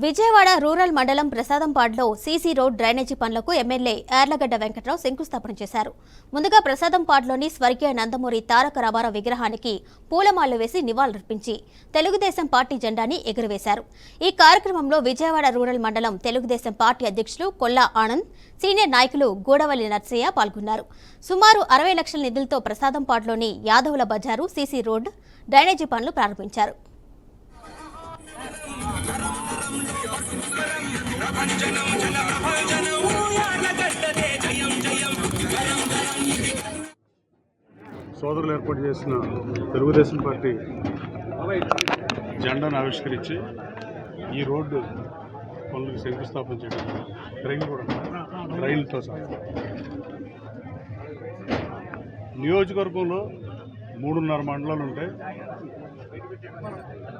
Vijayawada rural మండలం ప్రసాదంపాడులో CC road drainage పనులకు MLA Yarlagadda Venkatrao శంకుస్థాపన చేశారు. ముందుగా ప్రసాదంపాడులోని స్వర్గీయ నందమూరి తారక రామారావు విగ్రహానికి పూలమాలలు వేసి నివాళులర్పించి తెలుగుదేశం పార్టీ జెండాని ఎగురవేశారు. ఈ కార్యక్రమంలో విజయవాడ రూరల్ మండలం తెలుగుదేశం పార్టీ అధ్యక్షులు కొల్లా ఆనంద్, సీనియర్ నాయకులు గూడవల్లి నర్సయ్య పాల్గొన్నారు. సుమారు 60 లక్షల నిధులతో ప్రసాదంపాడులోని యాదవుల బజారు సీసీ రోడ్ డ్రైనేజీ పనులు ప్రారంభించారు. సోదరులు ఏర్పాటు చేసిన తెలుగుదేశం పార్టీ జెండాను ఆవిష్కరించి ఈ రోడ్డు పనులకు శంకుస్థాపన చేయడం, ట్రైన్లతో సహా నియోజకవర్గంలో 3.5 మండలాలు ఉంటాయి.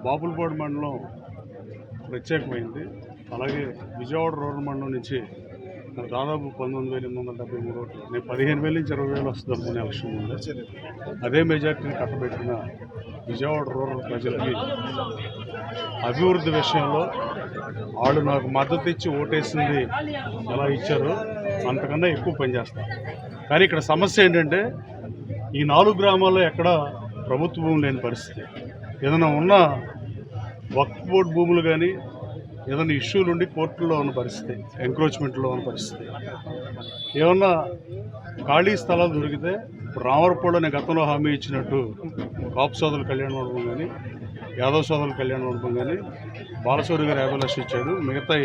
బాపులపాడు మండలం ప్రత్యేకమైంది. అలాగే విజయవాడ రూరల్ మండలం నుంచి దాదాపు 19,873 ఓట్లు, నేను 15,000 నుంచి 20,000 వస్తుంది అనుకునే ఎలక్షన్ ఉంది. అదే మెజార్టీని కట్టబెట్టిన విజయవాడ రూరల్ ప్రజలకి అభివృద్ధి విషయంలో వాళ్ళు నాకు మద్దతు ఇచ్చి ఓటేసింది ఎలా ఇచ్చారో అంతకన్నా ఎక్కువ పనిచేస్తారు. కానీ ఇక్కడ సమస్య ఏంటంటే ఈ 4 గ్రామాల్లో ఎక్కడ ప్రభుత్వ భూములు లేని పరిస్థితి. ఏదైనా ఉన్న వక్ఫ్ బోర్డు భూములు కానీ ఏదైనా ఇష్యూలు ఉండి కోర్టుల్లో ఉన్న పరిస్థితి, ఎంక్రోచ్మెంట్లో ఉన్న పరిస్థితి. ఏమన్నా ఖాళీ స్థలాలు దొరికితే రామవరపులో నేను గతంలో హామీ ఇచ్చినట్టు కాపు సోదరుల కళ్యాణ మండపం కానీ యాదవ్ సోదరుల కళ్యాణ మండపం కానీ బాలశౌరి గారు 50 లక్షలు ఇచ్చాడు. మిగతా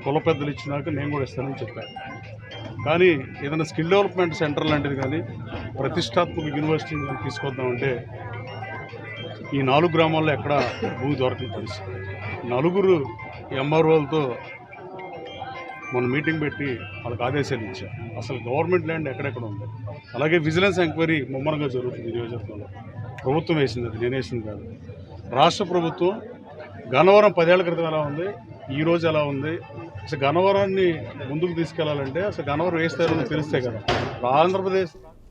కుల పెద్దలు ఇచ్చినాక నేను కూడా ఇస్తానని చెప్పాను. కానీ ఏదైనా స్కిల్ డెవలప్మెంట్ సెంటర్ లాంటిది కానీ ప్రతిష్టాత్మక యూనివర్సిటీ తీసుకొద్దామంటే ఈ 4 గ్రామాల్లో ఎక్కడ భూమి దొరకని పరిస్థితి. 4 ఎంఆర్ఓలతో మన మీటింగ్ పెట్టి వాళ్ళకి ఆదేశాలు ఇచ్చారు. అసలు గవర్నమెంట్ ల్యాండ్ ఎక్కడెక్కడ ఉంది. అలాగే విజిలెన్స్ ఎంక్వైరీ ముమ్మరంగా జరుగుతుంది నియోజకవర్గంలో. ప్రభుత్వం వేసింది, అది నేను వేసింది కాదు. రాష్ట్ర ప్రభుత్వం గన్నవరం 10 ఏళ్ల క్రితం ఎలా ఉంది, ఈరోజు ఎలా ఉంది, అసలు గన్నవరాన్ని ముందుకు తీసుకెళ్లాలంటే అసలు గన్నవరం వేస్తారని తెలిస్తే కదా. ఆంధ్రప్రదేశ్